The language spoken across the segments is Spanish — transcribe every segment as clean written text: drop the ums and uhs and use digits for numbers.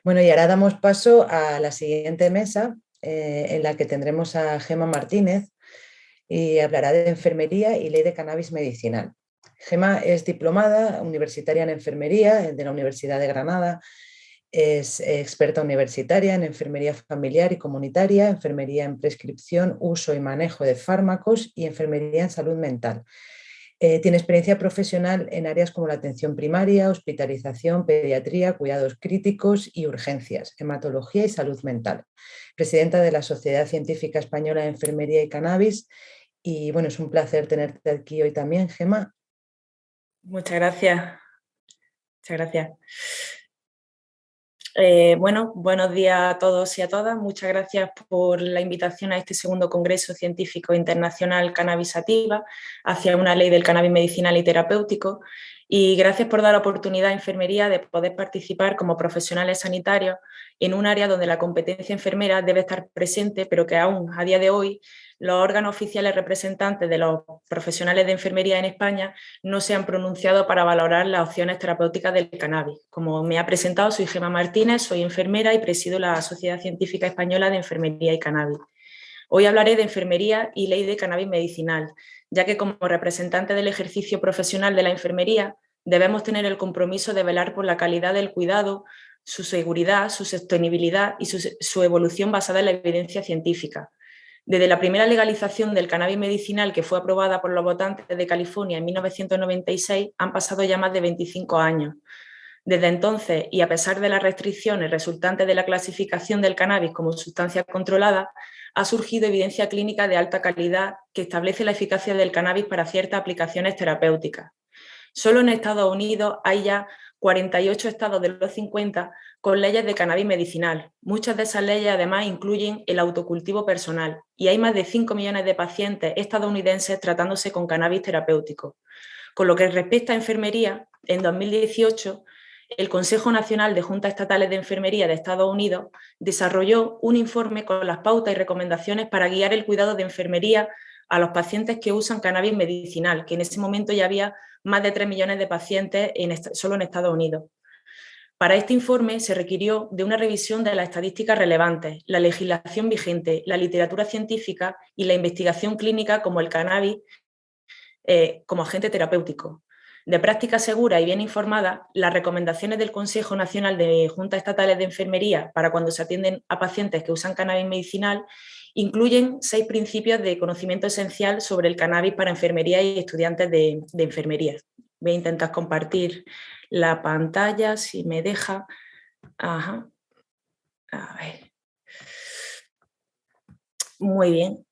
Bueno, y ahora damos paso a la siguiente mesa, en la que tendremos a Gemma Martínez y hablará de enfermería y ley de cannabis medicinal. Gemma es diplomada universitaria en enfermería de la Universidad de Granada, es experta universitaria en enfermería familiar y comunitaria, enfermería en prescripción, uso y manejo de fármacos y enfermería en salud mental. Tiene experiencia profesional en áreas como la atención primaria, hospitalización, pediatría, cuidados críticos y urgencias, hematología y salud mental. Presidenta de la Sociedad Científica Española de Enfermería y Cannabis. Y bueno, es un placer tenerte aquí hoy también, Gemma. Muchas gracias. Muchas gracias. Bueno, buenos días a todos y a todas. Muchas gracias por la invitación a este segundo Congreso Científico Internacional Cannabis Sativa hacia una ley del cannabis medicinal y terapéutico. Y gracias por dar la oportunidad a enfermería de poder participar como profesionales sanitarios en un área donde la competencia enfermera debe estar presente, pero que aún a día de hoy los órganos oficiales representantes de los profesionales de enfermería en España no se han pronunciado para valorar las opciones terapéuticas del cannabis. Como me ha presentado, soy Gemma Martínez, soy enfermera y presido la Sociedad Científica Española de Enfermería y Cannabis. Hoy hablaré de enfermería y ley de cannabis medicinal, ya que como representante del ejercicio profesional de la enfermería debemos tener el compromiso de velar por la calidad del cuidado, su seguridad, su sostenibilidad y su evolución basada en la evidencia científica. Desde la primera legalización del cannabis medicinal, que fue aprobada por los votantes de California en 1996, han pasado ya más de 25 años. Desde entonces, y a pesar de las restricciones resultantes de la clasificación del cannabis como sustancia controlada, ha surgido evidencia clínica de alta calidad que establece la eficacia del cannabis para ciertas aplicaciones terapéuticas. Solo en Estados Unidos hay ya 48 estados de los 50 con leyes de cannabis medicinal. Muchas de esas leyes además incluyen el autocultivo personal y hay más de 5 millones de pacientes estadounidenses tratándose con cannabis terapéutico. Con lo que respecta a enfermería, en 2018 el Consejo Nacional de Juntas Estatales de Enfermería de Estados Unidos desarrolló un informe con las pautas y recomendaciones para guiar el cuidado de enfermería a los pacientes que usan cannabis medicinal, que en ese momento ya había más de 3 millones de pacientes solo en Estados Unidos. Para este informe se requirió de una revisión de las estadísticas relevantes, la legislación vigente, la literatura científica y la investigación clínica como el cannabis como agente terapéutico. De práctica segura y bien informada, las recomendaciones del Consejo Nacional de Juntas Estatales de Enfermería para cuando se atienden a pacientes que usan cannabis medicinal incluyen 6 principios de conocimiento esencial sobre el cannabis para enfermería y estudiantes de enfermería. Voy a intentar compartir la pantalla, si me deja. Ajá. A ver. Muy bien.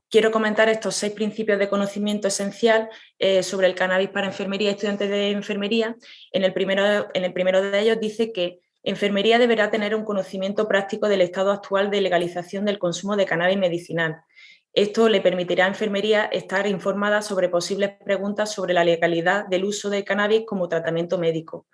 Quiero comentar estos 6 principios de conocimiento esencial sobre el cannabis para enfermería y estudiantes de enfermería. En el primero de ellos dice que enfermería deberá tener un conocimiento práctico del estado actual de legalización del consumo de cannabis medicinal. Esto le permitirá a enfermería estar informada sobre posibles preguntas sobre la legalidad del uso de cannabis como tratamiento médico.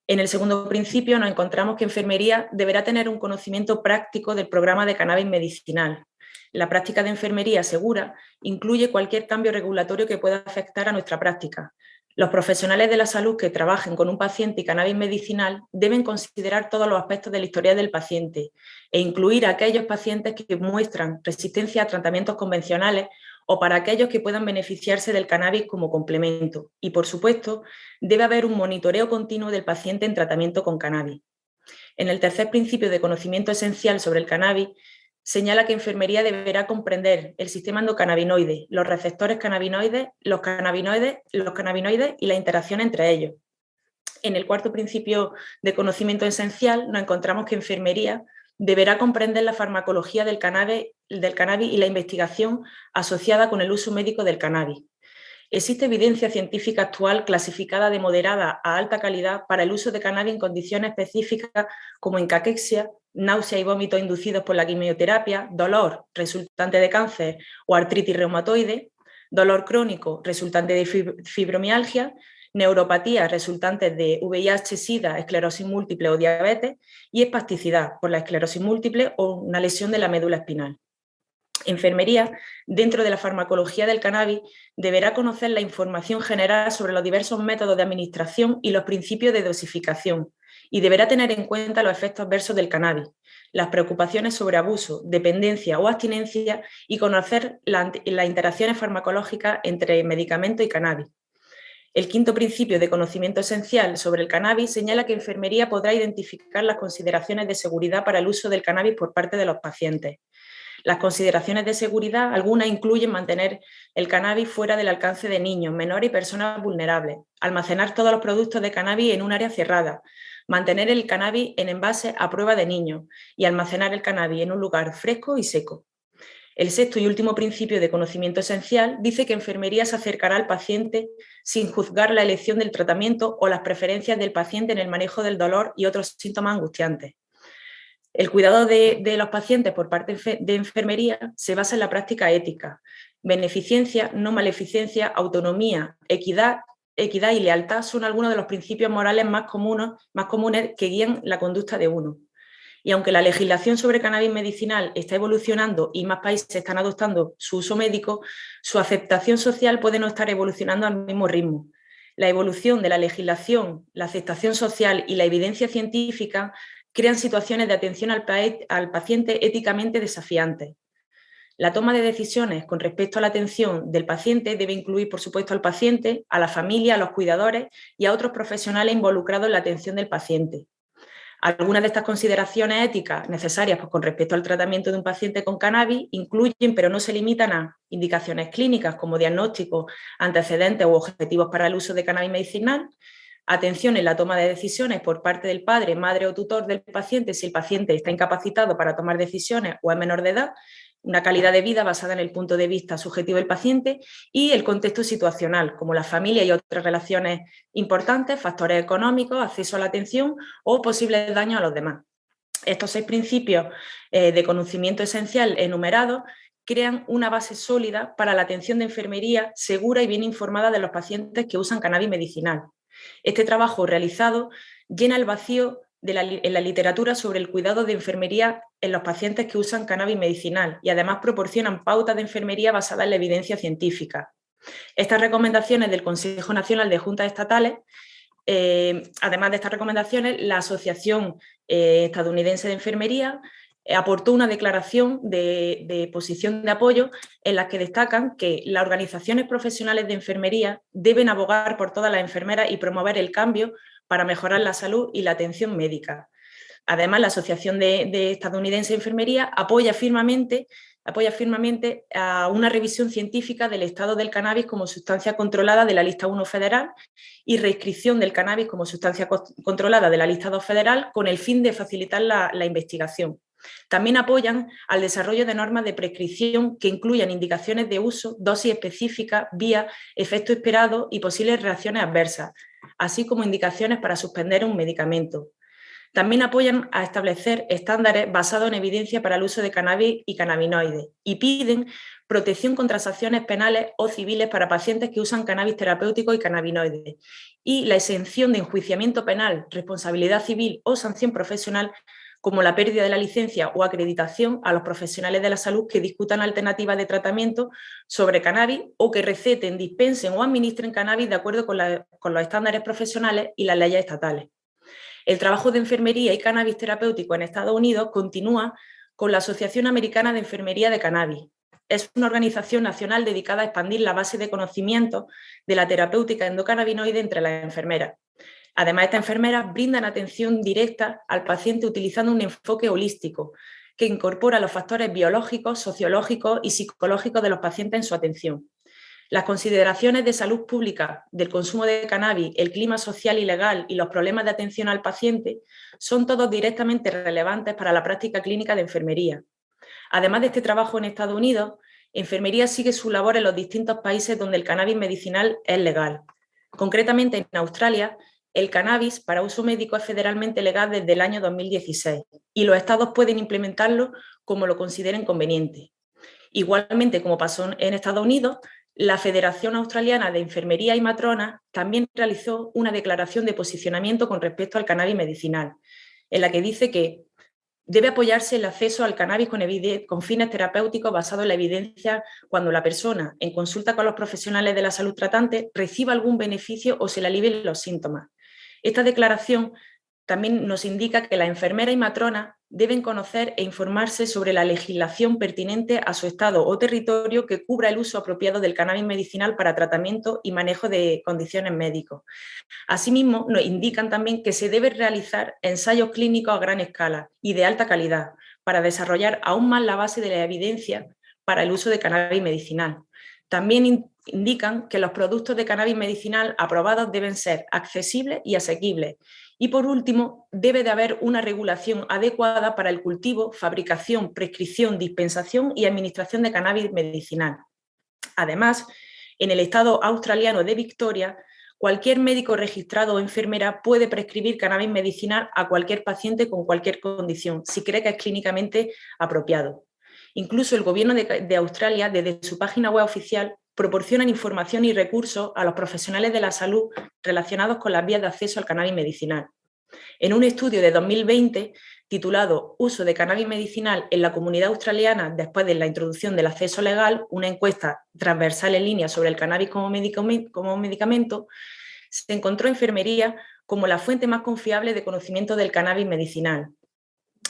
En el segundo principio nos encontramos que enfermería deberá tener un conocimiento práctico del programa de cannabis medicinal. La práctica de enfermería segura incluye cualquier cambio regulatorio que pueda afectar a nuestra práctica. Los profesionales de la salud que trabajen con un paciente y cannabis medicinal deben considerar todos los aspectos de la historia del paciente e incluir a aquellos pacientes que muestran resistencia a tratamientos convencionales o para aquellos que puedan beneficiarse del cannabis como complemento. Y, por supuesto, debe haber un monitoreo continuo del paciente en tratamiento con cannabis. En el tercer principio de conocimiento esencial sobre el cannabis, señala que enfermería deberá comprender el sistema endocannabinoide, los receptores cannabinoides, los cannabinoides y la interacción entre ellos. En el cuarto principio de conocimiento esencial nos encontramos que enfermería deberá comprender la farmacología del cannabis y la investigación asociada con el uso médico del cannabis. Existe evidencia científica actual clasificada de moderada a alta calidad para el uso de cannabis en condiciones específicas como encaquexia, náusea y vómitos inducidos por la quimioterapia, dolor resultante de cáncer o artritis reumatoide, dolor crónico resultante de fibromialgia, neuropatía resultantes de VIH, SIDA, esclerosis múltiple o diabetes y espasticidad por la esclerosis múltiple o una lesión de la médula espinal. Enfermería, dentro de la farmacología del cannabis, deberá conocer la información general sobre los diversos métodos de administración y los principios de dosificación y deberá tener en cuenta los efectos adversos del cannabis, las preocupaciones sobre abuso, dependencia o abstinencia y conocer las interacciones farmacológicas entre medicamento y cannabis. El quinto principio de conocimiento esencial sobre el cannabis señala que enfermería podrá identificar las consideraciones de seguridad para el uso del cannabis por parte de los pacientes. Las consideraciones de seguridad, algunas incluyen mantener el cannabis fuera del alcance de niños, menores y personas vulnerables, almacenar todos los productos de cannabis en un área cerrada, mantener el cannabis en envases a prueba de niños y almacenar el cannabis en un lugar fresco y seco. El sexto y último principio de conocimiento esencial dice que enfermería se acercará al paciente sin juzgar la elección del tratamiento o las preferencias del paciente en el manejo del dolor y otros síntomas angustiantes. El cuidado de los pacientes por parte de enfermería se basa en la práctica ética. Beneficencia, no maleficencia, autonomía, equidad y lealtad son algunos de los principios morales más comunes que guían la conducta de uno. Y aunque la legislación sobre cannabis medicinal está evolucionando y más países están adoptando su uso médico, su aceptación social puede no estar evolucionando al mismo ritmo. La evolución de la legislación, la aceptación social y la evidencia científica crean situaciones de atención al paciente éticamente desafiantes. La toma de decisiones con respecto a la atención del paciente debe incluir, por supuesto, al paciente, a la familia, a los cuidadores y a otros profesionales involucrados en la atención del paciente. Algunas de estas consideraciones éticas necesarias con respecto al tratamiento de un paciente con cannabis incluyen, pero no se limitan a indicaciones clínicas como diagnósticos, antecedentes u objetivos para el uso de cannabis medicinal, atención en la toma de decisiones por parte del padre, madre o tutor del paciente si el paciente está incapacitado para tomar decisiones o es menor de edad, una calidad de vida basada en el punto de vista subjetivo del paciente y el contexto situacional, como la familia y otras relaciones importantes, factores económicos, acceso a la atención o posibles daños a los demás. Estos 6 principios de conocimiento esencial enumerados crean una base sólida para la atención de enfermería segura y bien informada de los pacientes que usan cannabis medicinal. Este trabajo realizado llena el vacío en la literatura sobre el cuidado de enfermería en los pacientes que usan cannabis medicinal y además proporcionan pautas de enfermería basadas en la evidencia científica. Estas recomendaciones del Consejo Nacional de Juntas Estatales, además de estas recomendaciones, la Asociación Estadounidense de Enfermería aportó una declaración de posición de apoyo en la que destacan que las organizaciones profesionales de enfermería deben abogar por todas las enfermeras y promover el cambio para mejorar la salud y la atención médica. Además, la Asociación de Estadounidense de Enfermería apoya firmemente a una revisión científica del estado del cannabis como sustancia controlada de la lista 1 federal y restricción del cannabis como sustancia controlada de la lista 2 federal con el fin de facilitar la investigación. También apoyan al desarrollo de normas de prescripción que incluyan indicaciones de uso, dosis específicas, vía, efecto esperado y posibles reacciones adversas, así como indicaciones para suspender un medicamento. También apoyan a establecer estándares basados en evidencia para el uso de cannabis y cannabinoides y piden protección contra sanciones penales o civiles para pacientes que usan cannabis terapéutico y cannabinoides y la exención de enjuiciamiento penal, responsabilidad civil o sanción profesional como la pérdida de la licencia o acreditación a los profesionales de la salud que discutan alternativas de tratamiento sobre cannabis o que receten, dispensen o administren cannabis de acuerdo con los estándares profesionales y las leyes estatales. El trabajo de enfermería y cannabis terapéutico en Estados Unidos continúa con la Asociación Americana de Enfermería de Cannabis. Es una organización nacional dedicada a expandir la base de conocimiento de la terapéutica endocannabinoide entre las enfermeras. Además, estas enfermeras brindan atención directa al paciente utilizando un enfoque holístico que incorpora los factores biológicos, sociológicos y psicológicos de los pacientes en su atención. Las consideraciones de salud pública, del consumo de cannabis, el clima social y legal y los problemas de atención al paciente son todos directamente relevantes para la práctica clínica de enfermería. Además de este trabajo en Estados Unidos, enfermería sigue su labor en los distintos países donde el cannabis medicinal es legal. Concretamente, en Australia, el cannabis para uso médico es federalmente legal desde el año 2016 y los estados pueden implementarlo como lo consideren conveniente. Igualmente, como pasó en Estados Unidos, la Federación Australiana de Enfermería y Matrona también realizó una declaración de posicionamiento con respecto al cannabis medicinal, en la que dice que debe apoyarse el acceso al cannabis con fines terapéuticos basado en la evidencia cuando la persona, en consulta con los profesionales de la salud tratante, reciba algún beneficio o se le alivien los síntomas. Esta declaración también nos indica que las enfermeras y matronas deben conocer e informarse sobre la legislación pertinente a su estado o territorio que cubra el uso apropiado del cannabis medicinal para tratamiento y manejo de condiciones médicas. Asimismo, nos indican también que se deben realizar ensayos clínicos a gran escala y de alta calidad para desarrollar aún más la base de la evidencia para el uso de cannabis medicinal. También indican que los productos de cannabis medicinal aprobados deben ser accesibles y asequibles. Y por último, debe de haber una regulación adecuada para el cultivo, fabricación, prescripción, dispensación y administración de cannabis medicinal. Además, en el estado australiano de Victoria, cualquier médico registrado o enfermera puede prescribir cannabis medicinal a cualquier paciente con cualquier condición, si cree que es clínicamente apropiado. Incluso el Gobierno de Australia, desde su página web oficial, proporciona información y recursos a los profesionales de la salud relacionados con las vías de acceso al cannabis medicinal. En un estudio de 2020 titulado Uso de cannabis medicinal en la comunidad australiana después de la introducción del acceso legal, una encuesta transversal en línea sobre el cannabis como medicamento, se encontró enfermería como la fuente más confiable de conocimiento del cannabis medicinal.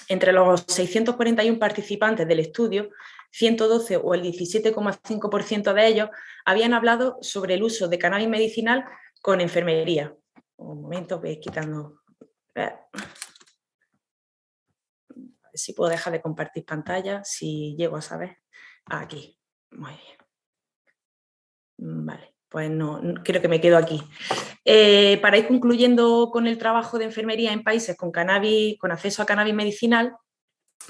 Entre los 641 participantes del estudio, 112 o el 17,5% de ellos habían hablado sobre el uso de cannabis medicinal con enfermería. Un momento, voy quitando. A ver si puedo dejar de compartir pantalla, si llego a saber. Aquí, muy bien. Vale, pues no, creo que me quedo aquí. Para ir concluyendo con el trabajo de enfermería en países con acceso a cannabis medicinal,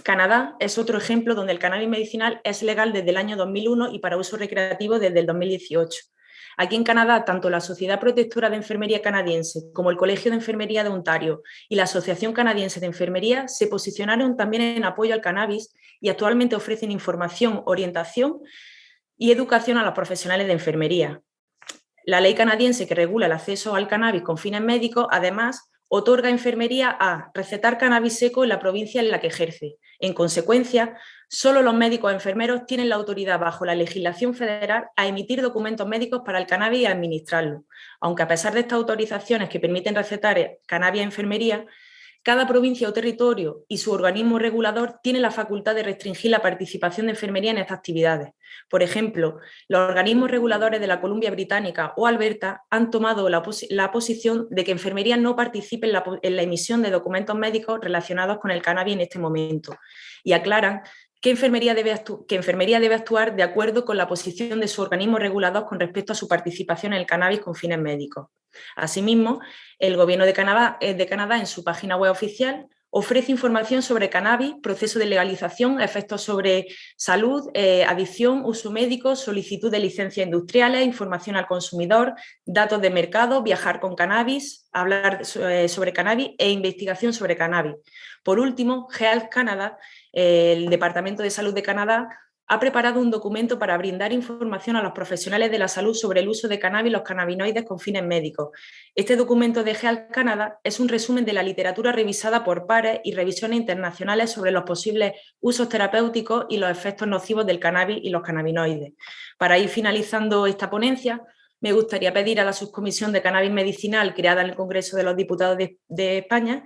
Canadá es otro ejemplo donde el cannabis medicinal es legal desde el año 2001 y para uso recreativo desde el 2018. Aquí en Canadá, tanto la Sociedad Protectora de Enfermería Canadiense como el Colegio de Enfermería de Ontario y la Asociación Canadiense de Enfermería se posicionaron también en apoyo al cannabis y actualmente ofrecen información, orientación y educación a los profesionales de enfermería. La ley canadiense que regula el acceso al cannabis con fines médicos, además, otorga enfermería a recetar cannabis seco en la provincia en la que ejerce. En consecuencia, solo los médicos enfermeros tienen la autoridad bajo la legislación federal a emitir documentos médicos para el cannabis y a administrarlo. Aunque a pesar de estas autorizaciones que permiten recetar cannabis a enfermería, cada provincia o territorio y su organismo regulador tiene la facultad de restringir la participación de enfermería en estas actividades. Por ejemplo, los organismos reguladores de la Columbia Británica o Alberta han tomado la posición de que enfermería no participe en la emisión de documentos médicos relacionados con el cannabis en este momento y aclaran que enfermería debe actuar de acuerdo con la posición de su organismo regulador con respecto a su participación en el cannabis con fines médicos. Asimismo, el Gobierno de Canadá, en su página web oficial, ofrece información sobre cannabis, proceso de legalización, efectos sobre salud, adicción, uso médico, solicitud de licencias industriales, información al consumidor, datos de mercado, viajar con cannabis, hablar sobre cannabis e investigación sobre cannabis. Por último, Health Canada, el Departamento de Salud de Canadá, ha preparado un documento para brindar información a los profesionales de la salud sobre el uso de cannabis y los cannabinoides con fines médicos. Este documento de Health Canada es un resumen de la literatura revisada por pares y revisiones internacionales sobre los posibles usos terapéuticos y los efectos nocivos del cannabis y los cannabinoides. Para ir finalizando esta ponencia, me gustaría pedir a la Subcomisión de Cannabis Medicinal creada en el Congreso de los Diputados de España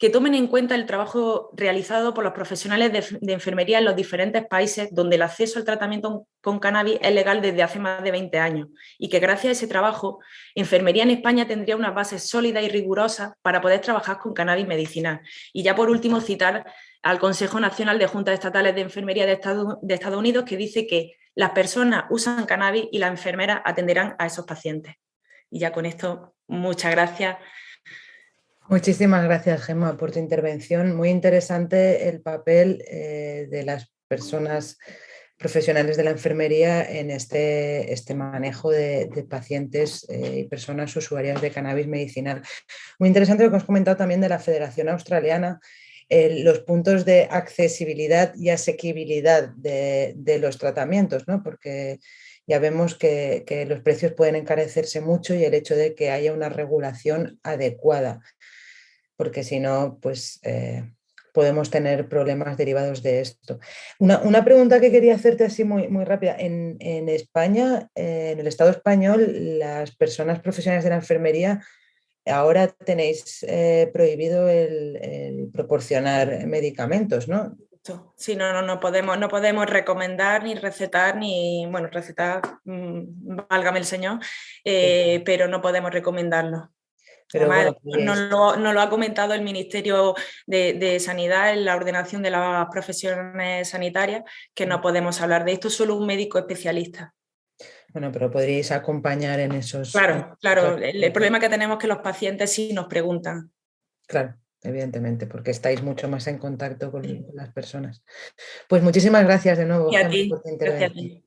que tomen en cuenta el trabajo realizado por los profesionales de enfermería en los diferentes países donde el acceso al tratamiento con cannabis es legal desde hace más de 20 años y que gracias a ese trabajo, enfermería en España tendría unas bases sólidas y rigurosas para poder trabajar con cannabis medicinal. Y ya por último citar al Consejo Nacional de Juntas Estatales de Enfermería de Estados Unidos que dice que las personas usan cannabis y las enfermeras atenderán a esos pacientes. Y ya con esto, muchas gracias. Muchísimas gracias, Gemma, por tu intervención. Muy interesante el papel de las personas profesionales de la enfermería en este manejo de pacientes y personas usuarias de cannabis medicinal. Muy interesante lo que has comentado también de la Federación Australiana, los puntos de accesibilidad y asequibilidad de los tratamientos, ¿no? Porque ya vemos que los precios pueden encarecerse mucho y el hecho de que haya una regulación adecuada, porque si no, pues podemos tener problemas derivados de esto. Una pregunta que quería hacerte así muy rápida. En España, en el Estado español, las personas profesionales de la enfermería Ahora tenéis prohibido el proporcionar medicamentos, ¿no? Sí, no podemos recomendar ni recetar, bueno, recetar, válgame el señor, pero no podemos recomendarlo. Pero Además, bueno, nos lo ha comentado el Ministerio de Sanidad en la ordenación de las profesiones sanitarias, que no podemos hablar de esto, solo un médico especialista. bueno, pero podríais acompañar en esos... Claro, el problema que tenemos es que los pacientes sí nos preguntan. Claro, evidentemente, porque estáis mucho más en contacto con las personas. Pues muchísimas gracias de nuevo, Y a Gemma, ti, por tu gracias a intervención. ti.